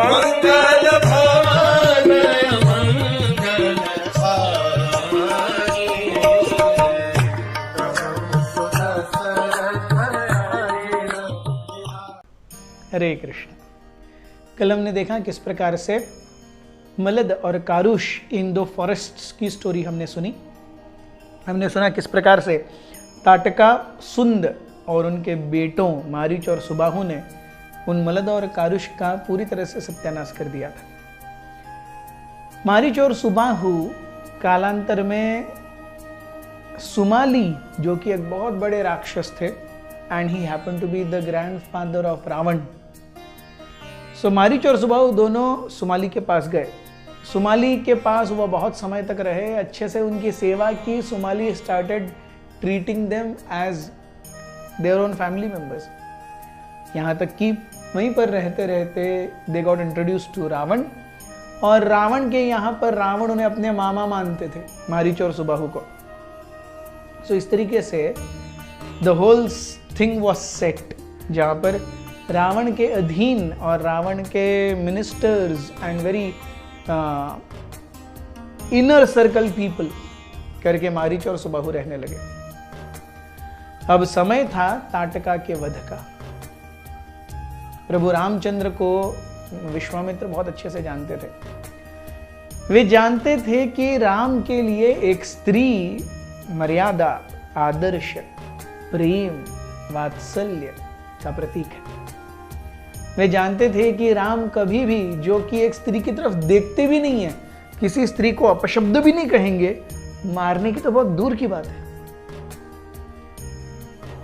मंगल भवन मंगल हरे कृष्ण। कल हमने देखा किस प्रकार से मलद और कारुष इन दो फॉरेस्ट्स की स्टोरी हमने सुनी। हमने सुना किस प्रकार से ताटका, सुंद और उनके बेटों मारीच और सुबाहु ने उन मलद और कारुष का पूरी तरह से सत्यानाश कर दिया था। मारीच और सुबाहु कालांतर में सुमाली, जो कि एक बहुत बड़े राक्षस थे, and he happen to be the grandfather of Ravana. So Maricha और सुबाहु दोनों सुमाली के पास गए। सुमाली के पास वो बहुत समय तक रहे, अच्छे से उनकी सेवा की। Sumali started treating them as their own family members. यहाँ तक कि वहीं पर रहते रहते they got introduced to Ravana, और रावण के यहाँ पर रावण उन्हें अपने मामा मानते थे, मारीच और सुबाहु को। सो इस तरीके से the whole thing was set, जहाँ पर रावण के अधीन और रावण के ministers and very inner circle people करके मारीच और सुबाहु रहने लगे। अब समय था ताटका के वध का। प्रभु रामचंद्र को विश्वामित्र बहुत अच्छे से जानते थे। वे जानते थे कि राम के लिए एक स्त्री मर्यादा, आदर्श, प्रेम, वात्सल्य का प्रतीक है। वे जानते थे कि राम कभी भी, जो कि एक स्त्री की तरफ देखते भी नहीं है, किसी स्त्री को अपशब्द भी नहीं कहेंगे, मारने की तो बहुत दूर की बात है।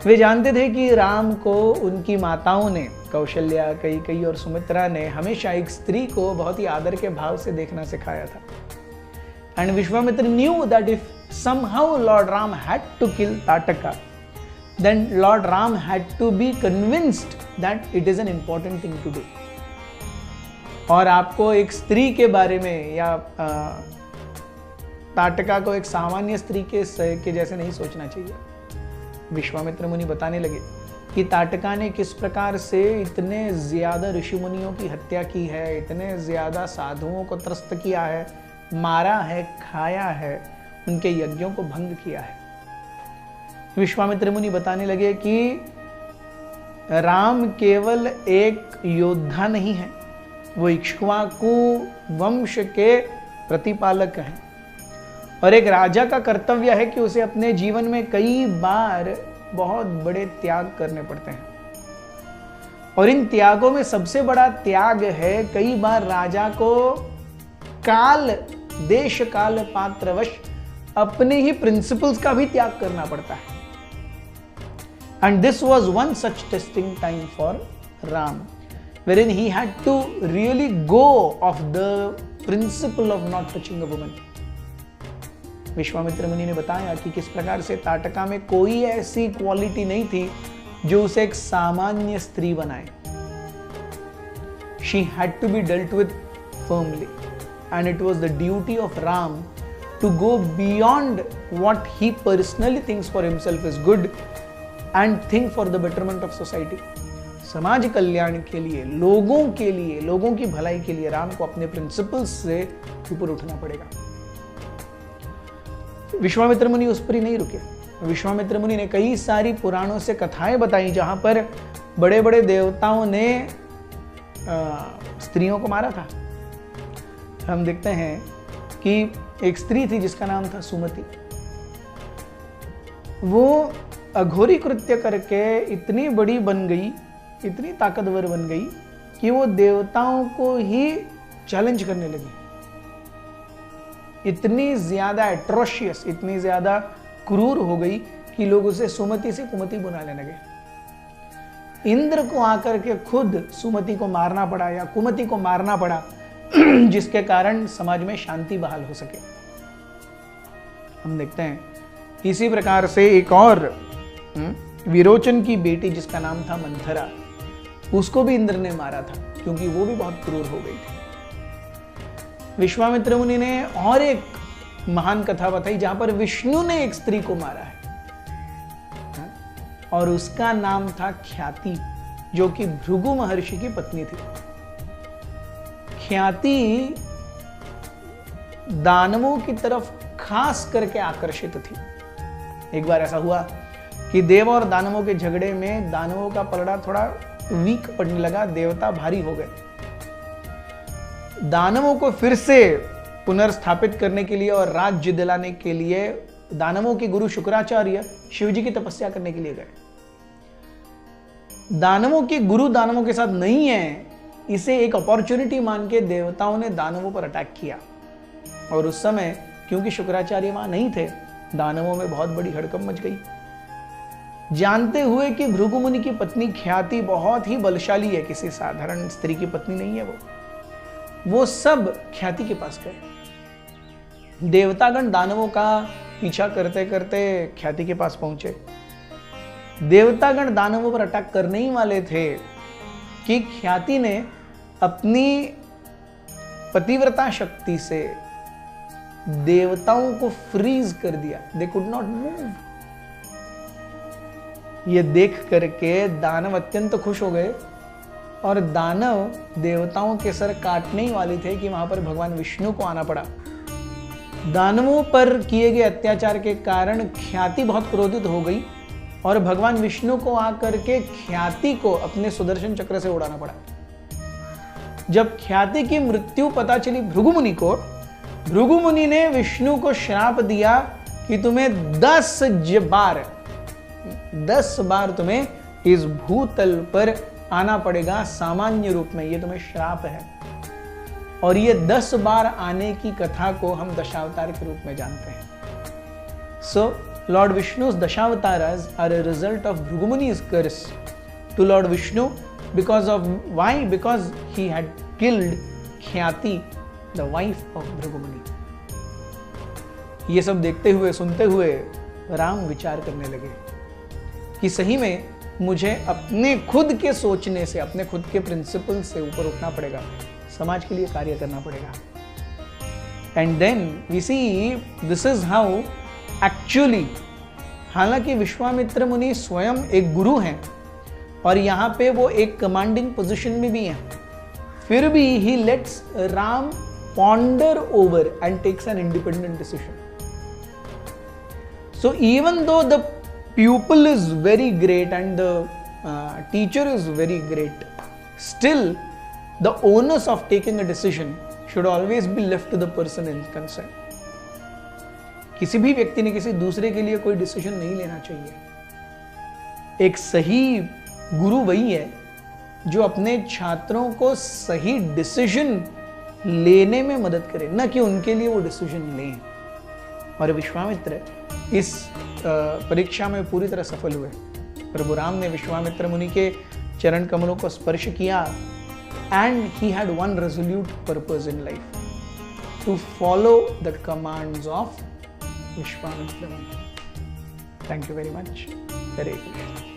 वे जानते थे कि राम को उनकी माताओं ने, कौशल्या, कैकेयी और सुमित्रा ने हमेशा एक स्त्री को बहुत ही आदर के भाव से देखना सिखाया था। And Vishwamitra knew that if somehow Lord Ram had to kill Tataka, then Lord Ram had to be convinced that it is an important thing to do. और आपको एक स्त्री के बारे में या ताटका को एक सामान्य स्त्री के जैसे नहीं सोचना चाहिए। विश्वामित्र मुनि बताने लगे कि ताटका ने किस प्रकार से इतने ज्यादा ऋषि मुनियों की हत्या की है, इतने ज्यादा साधुओं को त्रस्त किया है, मारा है, खाया है, उनके यज्ञों को भंग किया है। विश्वामित्र मुनि बताने लगे कि राम केवल एक योद्धा नहीं है, वो इक्ष्वाकु वंश के प्रतिपालक हैं, और एक राजा का कर्तव्य है कि उसे अपने जीवन में कई बार बहुत बड़े त्याग करने पड़ते हैं। और इन त्यागों में सबसे बड़ा त्याग है कई बार राजा को काल, देश काल पात्रवश अपने ही प्रिंसिपल्स का भी त्याग करना पड़ता है। And this was one such testing time for Ram, wherein he had to really go of the principle of not touching a woman. Vishwamitra मुनि ने बताया कि किस प्रकार से ताटका में कोई ऐसी क्वालिटी नहीं थी जो उसे एक सामान्य स्त्री बनाए। She had to be dealt with firmly, and it was the duty of Ram to go beyond what he personally thinks for himself is good and think for the betterment of society. समाज कल्याण के लिए, लोगों की भलाई के लिए राम को अपने प्रिंसिपल्स से ऊपर उठना पड़ेगा। विश्वामित्र मुनि उस पर ही नहीं रुके। विश्वामित्र मुनि ने कई सारी पुराणों से कथाएं बताई जहां पर बड़े बड़े देवताओं ने स्त्रियों को मारा था। हम देखते हैं कि एक स्त्री थी जिसका नाम था सुमति। वो अघोरी कृत्य करके इतनी बड़ी बन गई, इतनी ताकतवर बन गई कि वो देवताओं को ही चैलेंज करने लगी। इतनी ज्यादा एट्रोशियस, इतनी ज्यादा क्रूर हो गई कि लोग उसे सुमति से कुमति बुलाने लगे। इंद्र को आकर के खुद सुमति को मारना पड़ा या कुमति को मारना पड़ा, जिसके कारण समाज में शांति बहाल हो सके। हम देखते हैं इसी प्रकार से एक और विरोचन की बेटी जिसका नाम था मंथरा, उसको भी इंद्र ने मारा था क्योंकि वो भी बहुत क्रूर हो गई थी। विश्वामित्र मुनि ने और एक महान कथा बताई जहां पर विष्णु ने एक स्त्री को मारा है, और उसका नाम था ख्याति, जो कि भृगु महर्षि की पत्नी थी। ख्याति दानवों की तरफ खास करके आकर्षित थी। एक बार ऐसा हुआ कि देव और दानवों के झगड़े में दानवों का पलड़ा थोड़ा वीक पड़ने लगा, देवता भारी हो गए। दानवों को फिर से पुनर्स्थापित करने के लिए और राज्य दिलाने के लिए दानवों के गुरु शुक्राचार्य शिवजी की तपस्या करने के लिए गए। दानवों के गुरु दानवों के साथ नहीं है, इसे एक अपॉर्चुनिटी मान के देवताओं ने दानवों पर अटैक किया। और उस समय क्योंकि शुक्राचार्य वहां नहीं थे, दानवों में बहुत बड़ी हड़कंप मच गई। जानते हुए कि भृगु मुनि की पत्नी ख्याति बहुत ही बलशाली है, किसी साधारण स्त्री की पत्नी नहीं है वो सब ख्याति के पास गए। देवतागण दानवों का पीछा करते करते ख्याति के पास पहुंचे। देवतागण दानवों पर अटैक करने ही वाले थे कि ख्याति ने अपनी पतिव्रता शक्ति से देवताओं को फ्रीज कर दिया। They could not move. ये देख करके दानव अत्यंत खुश हो गए और दानव देवताओं के सर काटने ही वाले थे कि वहां पर भगवान विष्णु को आना पड़ा। दानवों पर किए गए अत्याचार के कारण ख्याति बहुत क्रोधित हो गई और भगवान विष्णु को आकर के ख्याति को अपने सुदर्शन चक्र से उड़ाना पड़ा। जब ख्याति की मृत्यु पता चली भृगु मुनि को, भृगु मुनि ने विष्णु को श्राप दिया कि तुम्हें 10 बार तुम्हें इस भूतल पर आना पड़ेगा सामान्य रूप में। ये तुम्हें श्राप है। और ये 10 बार आने की कथा को हम दशावतार के रूप में जानते हैं। सो Lord विष्णु's दशावतारास are a result of Bhrigu Muni's curse to Lord Vishnu because of why? Because he had killed Khyati, the wife of Bhrigu Muni. ये सब देखते हुए सुनते हुए राम विचार करने लगे कि सही में मुझे अपने खुद के सोचने से, अपने खुद के प्रिंसिपल से ऊपर उठना पड़ेगा, समाज के लिए कार्य करना पड़ेगा। And then we see this is how actually, हालांकि विश्वामित्र मुनि स्वयं एक गुरु हैं और यहाँ पे वो एक कमांडिंग पोजीशन में भी हैं, फिर भी he lets Ram ponder over and takes an independent decision. So even though the pupil is very great and the teacher is very great, still the onus of taking a decision should always be left to the person in concern. किसी भी व्यक्ति ने किसी दूसरे के लिए कोई decision नहीं लेना चाहिए। एक सही गुरु वही है जो अपने छात्रों को सही डिसीजन लेने में मदद करे, न कि उनके लिए वो डिसीजन लें। और विश्वामित्र इस परीक्षा में पूरी तरह सफल हुए। प्रभु राम ने विश्वामित्र मुनि के चरण कमलों को स्पर्श किया and he had one resolute purpose in life, to follow the commands of Vishwamitra muni. Thank you very much. Hare Krishna.